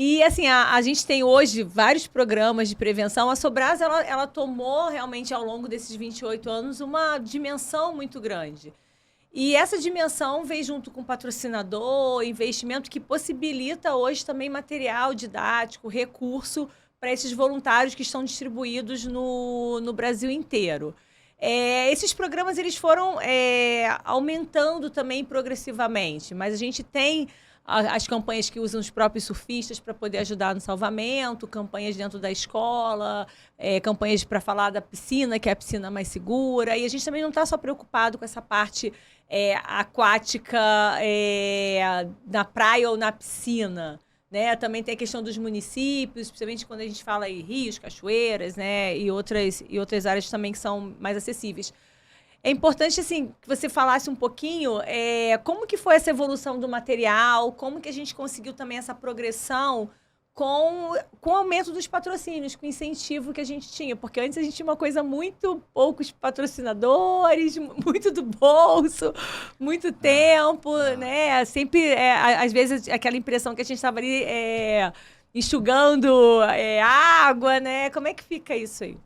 E, assim, a gente tem hoje vários programas de prevenção. A Sobrasa, ela tomou realmente, ao longo desses 28 anos, uma dimensão muito grande. E essa dimensão vem junto com patrocinador, investimento, que possibilita hoje também material didático, recurso para esses voluntários que estão distribuídos no Brasil inteiro. Esses programas eles foram aumentando também progressivamente, mas a gente tem as campanhas que usam os próprios surfistas para poder ajudar no salvamento, campanhas dentro da escola, campanhas para falar da piscina, que é a piscina mais segura. E a gente também não está só preocupado com essa parte aquática na praia ou na piscina. Né? Também tem a questão dos municípios, principalmente quando a gente fala em rios, cachoeiras, né? e outras áreas também que são mais acessíveis. É importante, assim, que você falasse um pouquinho como que foi essa evolução do material, como que a gente conseguiu também essa progressão com o aumento dos patrocínios, com o incentivo que a gente tinha. Porque antes a gente tinha uma coisa muito poucos patrocinadores, muito do bolso, muito tempo, né? Sempre, às vezes, aquela impressão que a gente estava ali enxugando água, né? Como é que fica isso aí?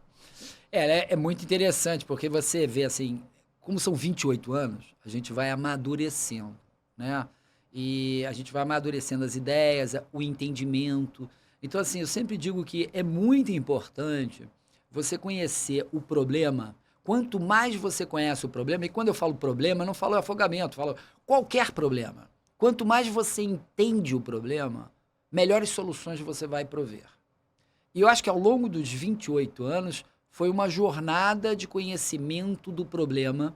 É muito interessante, porque você vê assim, como são 28 anos, a gente vai amadurecendo, né? E a gente vai amadurecendo as ideias, o entendimento. Então, assim, eu sempre digo que é muito importante você conhecer o problema. Quanto mais você conhece o problema, e quando eu falo problema, eu não falo afogamento, eu falo qualquer problema. Quanto mais você entende o problema, melhores soluções você vai prover. E eu acho que ao longo dos 28 anos, foi uma jornada de conhecimento do problema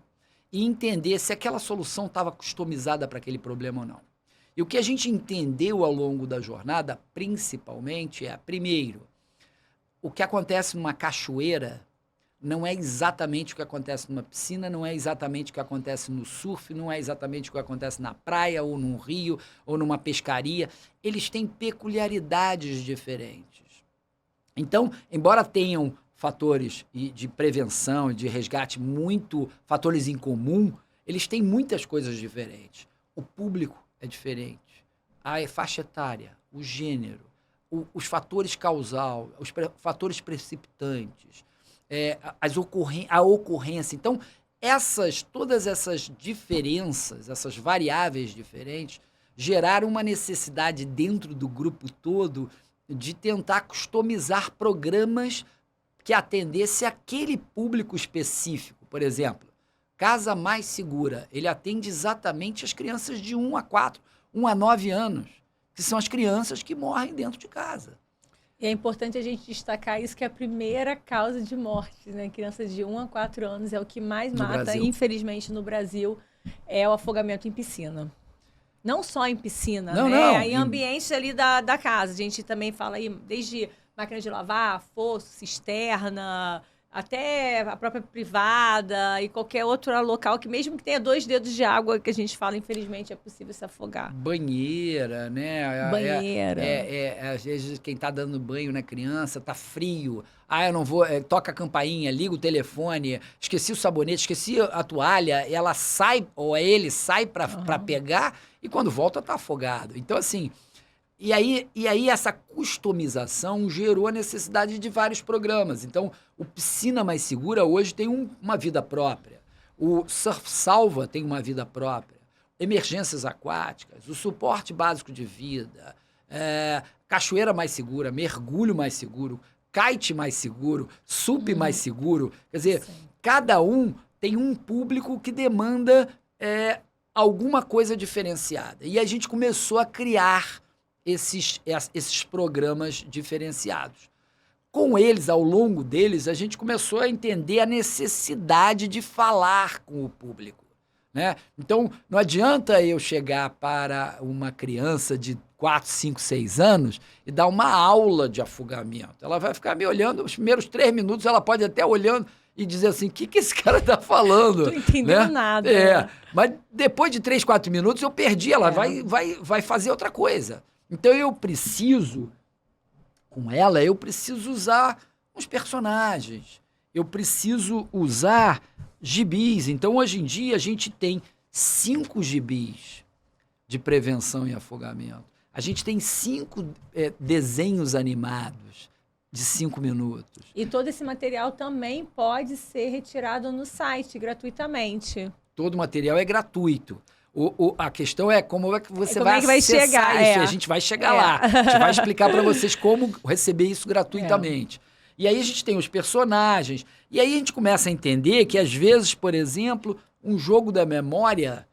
e entender se aquela solução estava customizada para aquele problema ou não. E o que a gente entendeu ao longo da jornada, principalmente, primeiro, o que acontece numa cachoeira não é exatamente o que acontece numa piscina, não é exatamente o que acontece no surf, não é exatamente o que acontece na praia, ou num rio, ou numa pescaria. Eles têm peculiaridades diferentes. Então, embora tenham fatores de prevenção, de resgate, fatores em comum, eles têm muitas coisas diferentes. O público é diferente, a faixa etária, o gênero, os fatores causal, os fatores precipitantes, a ocorrência. Então, todas essas diferenças, essas variáveis diferentes, geraram uma necessidade dentro do grupo todo de tentar customizar programas que atendesse aquele público específico. Por exemplo, Casa Mais Segura, ele atende exatamente as crianças de 1 a 4, 1 a 9 anos, que são as crianças que morrem dentro de casa. E é importante a gente destacar isso, que é a primeira causa de morte, né? Crianças de 1 a 4 anos é o que mais mata, infelizmente, no Brasil, é o afogamento em piscina. Não só em piscina, né? Em ambientes ali da casa. A gente também fala aí, desde máquina de lavar, fosso, cisterna, até a própria privada e qualquer outro local que, mesmo que tenha 2 dedos de água, que a gente fala, infelizmente, é possível se afogar. Banheira, né? Banheira. Às vezes, quem tá dando banho na criança, tá frio. Eu não vou... toca a campainha, liga o telefone, esqueci o sabonete, esqueci a toalha, ela sai, ou ele sai pra pegar, e quando volta tá afogado. Então, assim... E aí essa customização gerou a necessidade de vários programas. Então, o Piscina Mais Segura hoje tem uma vida própria. O Surf Salva tem uma vida própria. Emergências aquáticas, o suporte básico de vida, cachoeira mais segura, mergulho mais seguro, kite mais seguro, SUP mais seguro. Quer dizer, cada um tem um público que demanda alguma coisa diferenciada. E a gente começou a criar esses programas diferenciados. Com eles, ao longo deles, a gente começou a entender a necessidade de falar com o público, né? Então, não adianta eu chegar para uma criança de 4, 5, 6 anos e dar uma aula de afogamento. Ela vai ficar me olhando, os primeiros 3 minutos ela pode até olhando e dizer assim, o que esse cara tá falando? Não entendeu nada. Né? Mas depois de 3, 4 minutos eu perdi, ela vai fazer outra coisa. Então eu preciso usar uns personagens, eu preciso usar gibis. Então hoje em dia a gente tem 5 gibis de prevenção e afogamento. A gente tem 5 desenhos animados de 5 minutos. E todo esse material também pode ser retirado no site gratuitamente. Todo o material é gratuito. A questão é como é que você como vai é que vai acessar chegar, isso. A gente vai chegar lá. A gente vai explicar para vocês como receber isso gratuitamente. E aí a gente tem os personagens. E aí a gente começa a entender que, às vezes, por exemplo, um jogo da memória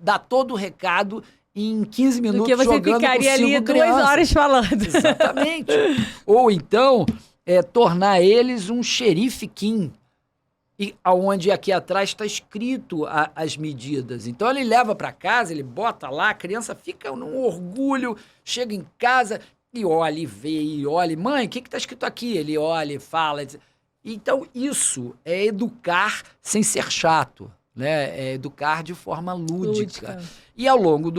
dá todo o recado em 15 minutos do que você jogando ficaria com 5 ali crianças. 2 horas falando. Exatamente. Ou então, tornar eles um xerife Kim. E aonde aqui atrás está escrito as medidas. Então ele leva para casa, ele bota lá, a criança fica num orgulho, chega em casa e olha, e vê, e olha. Mãe, o que está escrito aqui? Ele olha e fala. Então isso é educar sem ser chato, né? É educar de forma lúdica. E ao longo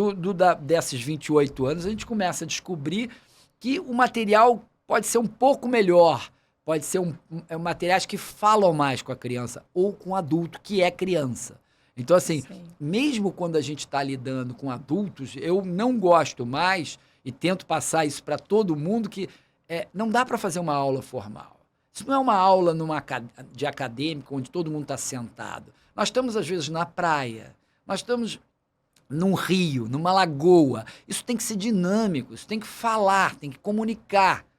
desses 28 anos, a gente começa a descobrir que o material pode ser um pouco melhor. Pode ser materiais que falam mais com a criança ou com o adulto, que é criança. Então, assim, mesmo quando a gente está lidando com adultos, eu não gosto mais, e tento passar isso para todo mundo, que não dá para fazer uma aula formal. Isso não é uma aula de acadêmico, onde todo mundo está sentado. Nós estamos, às vezes, na praia. Nós estamos num rio, numa lagoa. Isso tem que ser dinâmico, isso tem que falar, tem que comunicar.